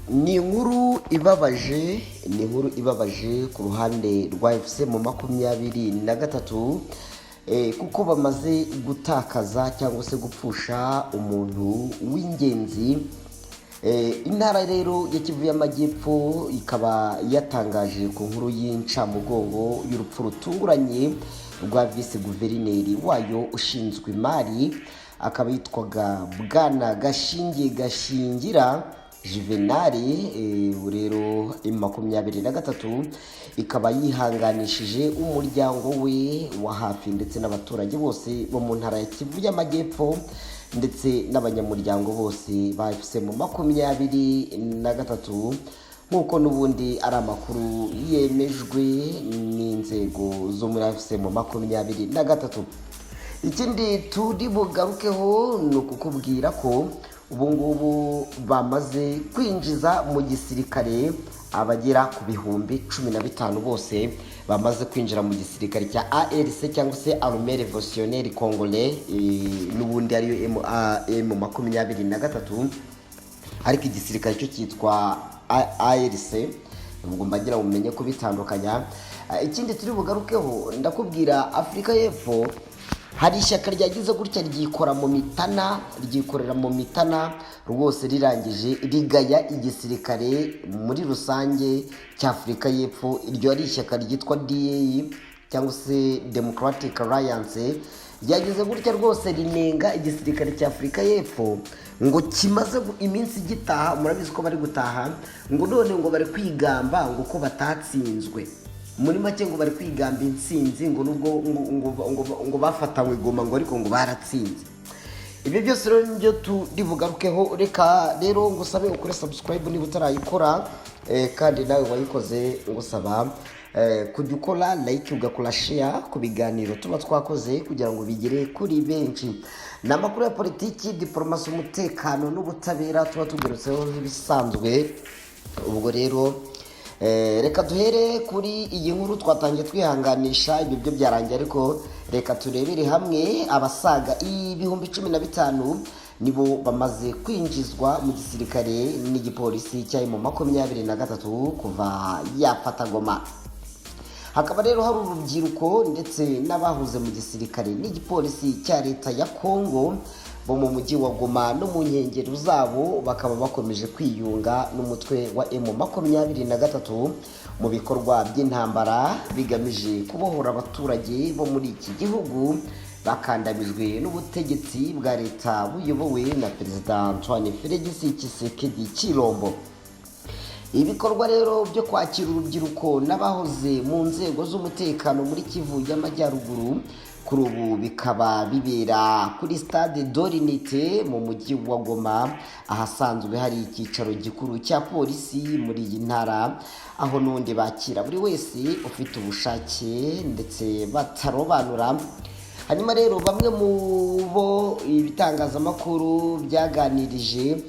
Ni inkuru ibabaje ku ruhande rwa FC mu 23 kuko bamaze gutakaza cyangwa se gupfusha umuntu w'ingenzi. Intara rero ya Kivu y'Amajyepfo ikaba yatangaje ku nkuru y'incamugongo y'urupfu rutunguranye rwa vice guverineri wayo ushinzwe imari, akaba yitwaga Bwana Gashingira Juvenali. Rero 23 ikaba yihanganishije umuryango we wa hafi ndetse n'abaturage bose bo mu ntara ya Kivu y'Amajyepfo ndetse n'abanyamuryango bose ba FC mu 23 nk'uko n'ubundi ari amakuru yemejwe n'inzego zo muri FC mu 23. Ikindi turi bugarukeho ni ukukubwira ko ubu ngubu bamaze kwinjiza mu gisirikare abagera ku bihumbi 15 bose bamaze kwinjira mu gisirikare cya ARC cyangwa se Armée Révolutionnaire Congolais, n'ubundi ariyo M23, ariko igisirikare cyo cyitwa ARC. Ubwo mbagira umenye ko bitandukanya. Ikindi turi bugarukeho ndakubwira, Afrika y'Epfo hari ishyaka ryagize gutya ryikorera mu mitana rwose rirangije rigaya igisirikare muri rusange cya Afrika y'Epfo. Iryo ari ishyaka ryitwa DA cyangwa se Democratic Alliance, ryagize gutya rwose rinenga igisirikare cya Afrika y'Epfo ngo kimaze iminsi gitaha. Murabizi ko bari gutaha, ngo none ngo bari kwigamba ngo ko batatsinzwe. Muri make ngo bari kwigamba intsinzi, ngo nubwo ngo bafatanywe Goma, ngo ariko ngo baratsinze. Ibyo byose rero nibyo turi bugarukeho. Reka rero ngusabe ukore subscribe niba utarayikora, kandi nawe wayikoze ngusaba kujya ukora like ugakora share ku biganiro tuba twakoze kugira ngo bigere kuri benshi. Ni amakuru ya politiki, diplomasi, umutekano n'ubutabera tuba tugarutseho nk'ibisanzwe. Ubwo rero reka duhere kuri iyi nkuru twatangiye twihanganisha, ibyo byo byarangiye, ariko reka turebere hamwe. Abasaga ibihumbi 15 nibo bamaze kwinjizwa mu gisirikare n'igipolisi cya M23 kuva yafata Goma. Hakaba rero hari urubyiruko ndetse n'abahuze mu gisirikare n'igipolisi cya leta ya Kongo bo mu mujyi wa Goma no mu nkengero zabo, bakaba bakomeje kwiyunga n'umutwe wa M23 mu bikorwa by'intambara bigamije kubohora abaturage bo muri iki gihugu bakandamijwe n'ubutegetsi bwa leta buyobowe na Perezida Antoine Félix Tshisekedi Tshilombo. Ibikorwa rero byo kwakira urubyiruko n'abahoze mu nzego z'umutekano muri Kivu y'Amajyaruguru kuri ubu bikaba bibera kuri Stade d'Unité mu mujyi wa Goma, ahasanzwe hari icyicaro gikuru cya polisi muri iyi ntara, aho n'undi bakira buri wese ufite ubushake ndetse batarobanura. Hanyuma rero bamwe mu bo ibitangazamakuru byaganirije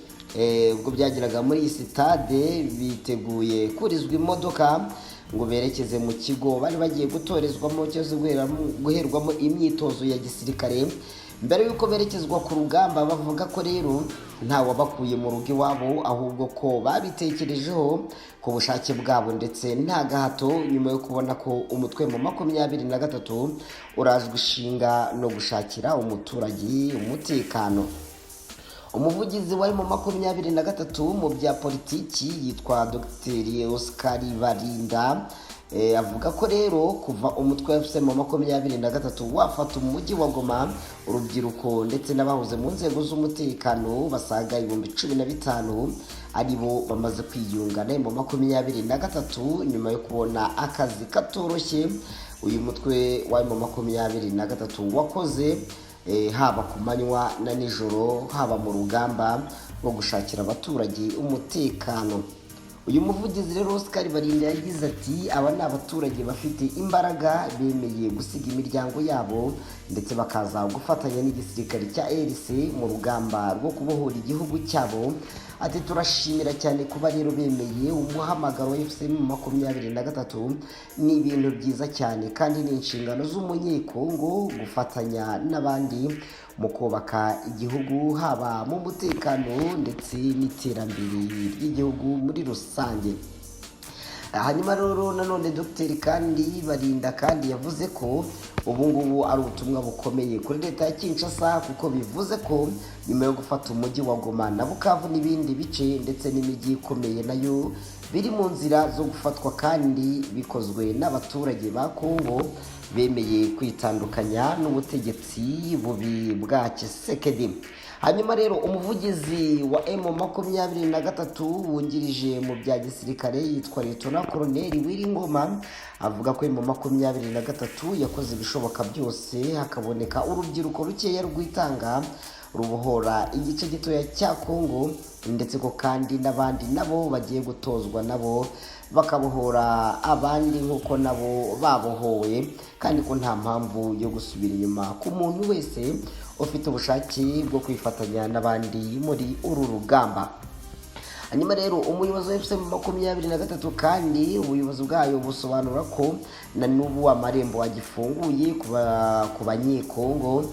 ubwo byageraga muri iyi stade biteguye kurizwa imodoka ngo berekeze mu kigo bari bagiye gutorezwamo cyangwa guherwamo imyitozo ya gisirikare. Mbere y'uko berekezwa ku rugamba, bavuga ko rero nta wabakuye mu rugo iwabo, ahubwo ko babitekerejeho ku bushake bwabo ndetse nta gahato, nyuma yo kubona ko umutwe mu 23 urajwe ishinga no gushakira umuturage umutekano. Umuvugizi wa M23 mu bya politiki yitwa Dr Oscar Barinda avuga ko rero kuva umutwe wa FC mu 23 wafata umujyi wa Goma, urubyiruko ndetse n'abahuze mu nzego z'umutekano basaga 15 aribo bamaze kwiyunga na M23 nyuma yo kubona akazi katoroshye uyu mutwe wa M23 wakoze, haba ku manywa na nijoro, haba mu rugamba rwo gushakira abaturage umutekano. Uyu muvugizi rero Oscar Barinda yagize ati, aba ni abaturage bafite imbaraga bemeye gusiga imiryango yabo ndetse bakaza gufatanya n'igisirikare cya ARC mu rugamba rwo kubohora igihugu cyabo. Ati turashimira cyane kuba rero bemeye umuhamagaro wa FC mu 23. Ni ibintu byiza cyane kandi ni inshingano z'umunyekongo gufatanya n'abandi mu kubaka igihugu haba mu mutekano ndetse n'iterambere ry'igihugu muri rusange. Hanyuma rero nanone Dr kandi Barinda kandi yavuze ko ubu ngubu ari ubutumwa bukomeye kuri leta ya Kinshasa, kuko bivuze ko nyuma yo gufata umujyi wa Goma na Bukavu n'ibindi bice ndetse n'imijyi ikomeye nayo biri mu nzira zo gufatwa, kandi bikozwe n'abaturage ba Kongo bemeye kwitandukanya n'ubutegetsi bubi bwa Tshisekedi. Hanyuma rero umuvugizi wa M23 wungirije mu bya gisirikare yitwa Lieutenant Colonel Wiringoma avuga ko M23 yakoze ibishoboka byose hakaboneka urubyiruko rukeya rwitanga rubohora igice gitoya cya Kongo, ndetse ko kandi n'abandi nabo bagiye gutozwa nabo bakabohora abandi nk'uko nabo babohowe, kandi ko nta mpamvu yo gusubira inyuma ku muntu wese ufite ubushake bwo kwifatanya n'abandi muri uru rugamba. Hanyuma rero umuyobozi wa M23 kandi ubuyobozi bwayo busobanura ko na n'ubu amarembo agifunguye ku banyekongo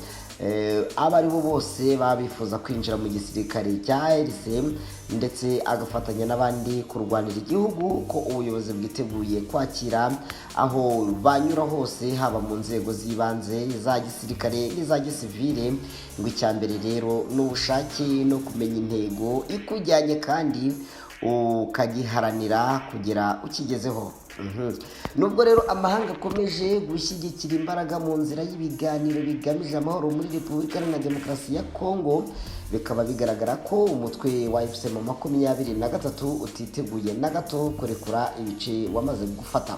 aba ari bo bose babifuza kwinjira mu gisirikare cya RC ndetse agafatanya n'abandi kurwanira igihugu, ko ubuyobozi bwiteguye kwakira aho banyura hose haba mu nzego z'ibanze za gisirikare n'iza gisivile. Ngo icyambere rero n'ubushake no kumenya intego ikujyanye kandi ukagiharanira kugera ukigezeho. Nubwo rero amahanga akomeje gushyigikira imbaraga mu nzira y'ibiganiro bigamije amahoro muri Repubulika Iharanira Demokarasi ya Kongo, bikaba bigaragara ko umutwe wa M23 utiteguye na gato kurekura ibice wamaze gufata,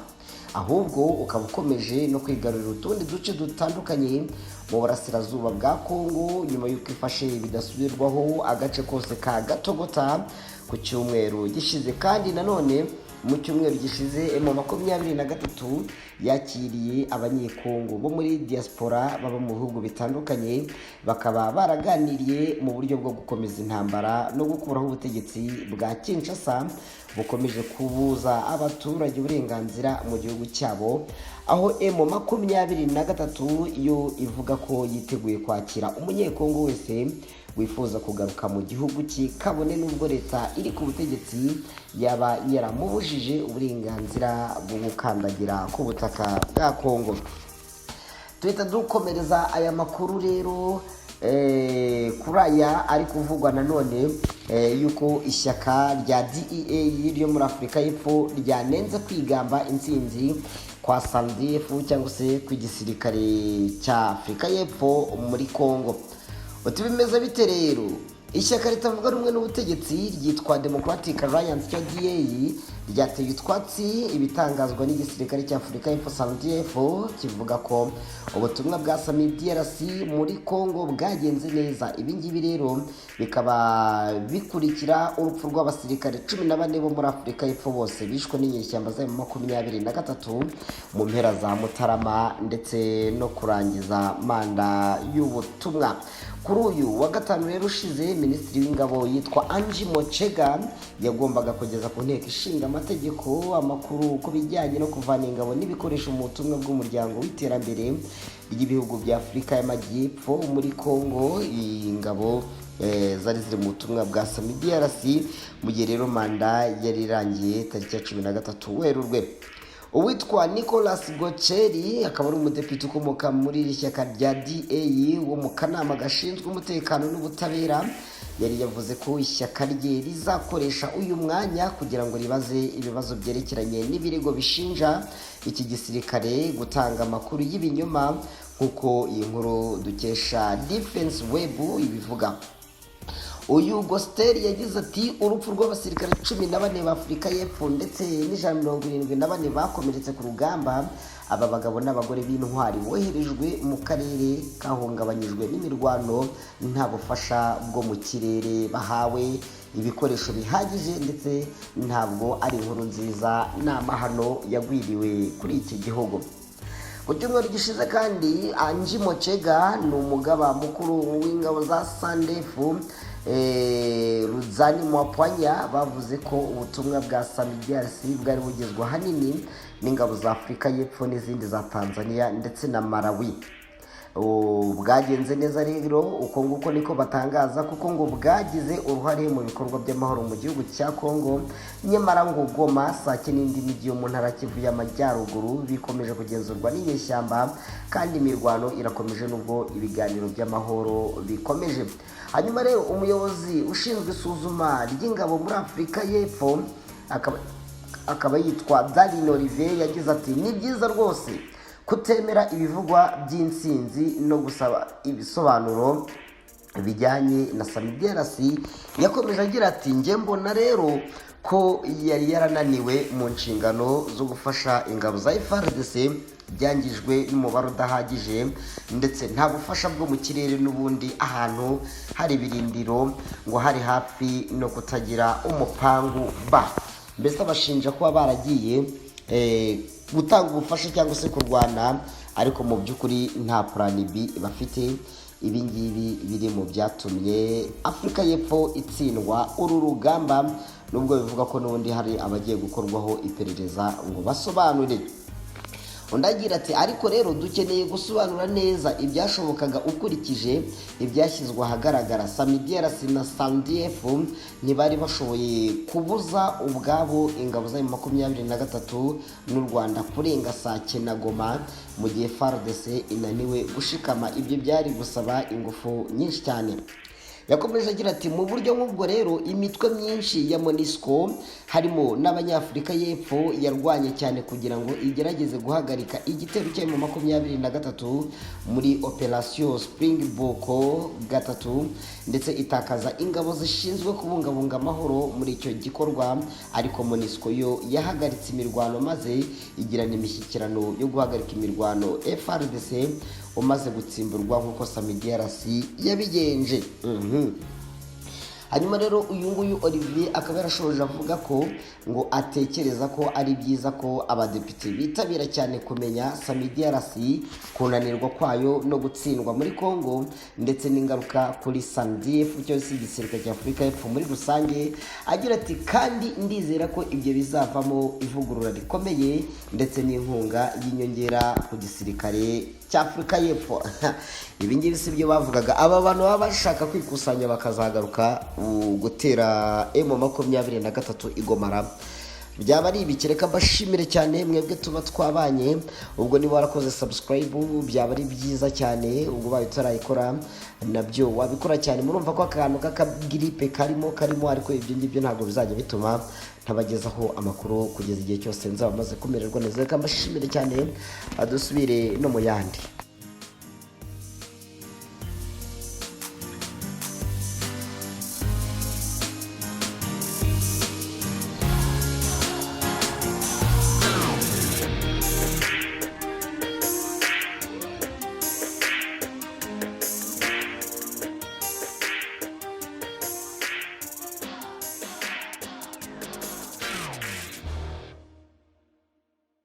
ahubwo ukaba ukomeje no kwigarurira utundi duce dutandukanye mu burasirazuba bwa Kongo, nyuma y'uko ifashe bidasubirwaho agace kose ka Gatogota ku cyumweru gishize. Kandi nanone mu cyumweru gishize M23 yakiriye abanyekongo bo muri diaspora baba mu bihugu bitandukanye, bakaba baraganiriye mu buryo bwo gukomeza intambara no gukuraho ubutegetsi bwa Kinshasa bukomeje kubuza abaturage uburenganzira mu gihugu cyabo, aho M23 yo ivuga ko yiteguye kwakira umunyekongo wese wifuza kugaruka mu gihugu cye, kabone n'ubwo leta iri ku butegetsi yaba yaramubujije uburenganzira bwo gukandagira ku butaka bwa Kongo. Tuhita dukomereza aya makuru rero kuri aya ari kuvugwa nanone yuko ishyaka rya DEA ryo muri Afurika y'Epfo ryanenze kwigamba intsinzi kwa SANDF cyangwa se ku gisirikare cya Afurika y'Epfo muri Kongo. Bimeze bite rero? Ishyaka ritavuga rumwe n'ubutegetsi ryitwa Democratic Alliance cya DA ryateye utwatsi ibitangazwa n'igisirikare cya Afurika y'Epfo SANDF kivuga ko ubutumwa bwa Sami DRC muri Kongo bwagenze neza. Ibi ngibi rero bikaba bikurikira urupfu rw'abasirikare 14 bo muri Afurika y'Epfo bose bishwe n'inyeshyamba za M23 mu mpera za Mutarama ndetse no kurangiza manda y'ubutumwa. Kuri uyu wa gatanu rero ushize Minisitiri w'Ingabo yitwa Angie Mochega yagombaga kugeza ku nteko ishinga amategeko amakuru ku bijyanye no kuvana ingabo n'ibikoresho mu butumwa bw'umuryango w'iterambere ry'ibihugu bya Afurika y'Amajyepfo muri Kongo. Ingabo zari ziri mu butumwa bwa Sami DRC mu gihe rero manda yari irangiye tariki ya 13 Werurwe. Uwitwa Nicolas Gocheri akaba ari umudepite ukomoka muri iri shyaka rya DA wo mu kanama gashinzwe umutekano n'ubutabera, yari yavuze ko ishyaka rye rizakoresha uyu mwanya kugira ngo ribaze ibibazo byerekeranye n'ibirego bishinja iki gisirikare gutanga amakuru y'ibinyoma, nk'uko iyi nkuru dukesha Defense Web ibivuga. Uyu Gosteri yagize ati urupfu rw'abasirikare 14 ba Afurika y'Epfo ndetse n'74 bakomeretse ku rugamba, aba bagabo n'abagore b'intwari boherejwe mu karere kahungabanyijwe n'imirwano nta bufasha bwo mu kirere bahawe ibikoresho bihagije, ndetse ntabwo ari inkuru nziza n'amahano yagwiriwe kuri iki gihugu. Ku cyumweru gishize kandi Angie Mochega ni umugaba mukuru w'ingabo za SANDF Ruzani Mwapwanya bavuze ko ubutumwa bwa Sami DRC bwari bugezwe ahanini n'ingabo za Afurika y'Epfo n'izindi za Tanzania ndetse na Malawi. bwagenze neza rero uko nguko niko batangaza, kuko ngo bwagize uruhare mu bikorwa by'amahoro mu gihugu cya Kongo. Nyamara ngo Goma, Sake n'indi mijyi yo mu ntara Kivu y'Amajyaruguru bikomeje kugenzurwa n'inyeshyamba, kandi imirwano irakomeje nubwo ibiganiro by'amahoro bikomeje. Hanyuma rero umuyobozi ushinzwe isuzuma ry'ingabo muri Afurika y'Epfo akaba yitwa Darlin Olivier yagize ati ni byiza rwose kutemera ibivugwa by'insinzi no gusaba ibisobanuro bijyanye na Samiderasi. Yakomeje agira ati njye mbona rero ko yari yarananiwe mu nshingano zo gufasha ingabo za FARDC, byangijwe n'umubare udahagije ndetse nta bufasha bwo mu kirere, n'ubundi ahantu hari ibirindiro ngo hari hafi no kutagira umupangu ba. Mbese abashinja kuba baragiye gutanga ubufasha cyangwa se kurwana, ariko mu by'ukuri nta plan B bafite. Ibi ngibi biri mu byatumye Afurika y'Epfo itsindwa uru rugamba, nubwo bivuga ko n'ubundi hari abagiye gukorwaho iperereza ngo basobanure. Undagira ati ariko rero dukeneye gusobanura neza ibyashobokaga ukurikije ibyashyizwe ahagaragara. Samiderasi na SANDF ntibari bashoboye kubuza ubwabo ingabo za M23 n'u Rwanda kurenga Sake na Goma, mu gihe FARDC inaniwe gushikama. Ibyo byari gusaba ingufu nyinshi cyane. Yakomeje agira ati mu buryo nk'ubwo rero imitwe myinshi ya MONUSCO harimo n'Abanyafurika y'Epfo yarwanye cyane kugira ngo igerageze guhagarika igitero cya M23 muri Operation Springbok 3, ndetse itakaza ingabo zishinzwe kubungabunga amahoro muri icyo gikorwa. Ariko MONUSCO yo yahagaritse imirwano maze igirana imishyikirano yo guhagarika imirwano FARDC umaze gutsimburwa nk'uko Samiderasi yabigenje. Hanyuma rero uyu nguyu Olivier akaba yarashoje avuga ko ngo atekereza ko ari byiza ko abadepite bitabira cyane kumenya Samiderasi, kunanirwa kwayo no gutsindwa muri Kongo, ndetse n'ingaruka kuri SANDF cyo si igisirikare cya Afurika y'Epfo muri rusange. Agira ati kandi ndizera ko ibyo bizavamo ivugurura rikomeye ndetse n'inkunga y'inyongera ku gisirikare cya Afurika y'Epfo. Ibi ngibi si byo bavugaga, aba bantu baba bashaka kwikusanya bakazagaruka gutera M23 igomara. Byaba ari ibikireka mbashimire cyane mwebwe tuba twabanye. Ubwo niba warakoze subscribe byaba ari byiza cyane, ubwo bayo utarayikora nabyo wabikora cyane. Murumva ko akantu k'akagiripe karimo, ariko ibyo ngibyo ntabwo bizajya bituma ntabagezaho amakuru kugeza igihe cyose nzaba maze kumererwa neza. Reka mbashimire cyane, adusubire no mu yandi.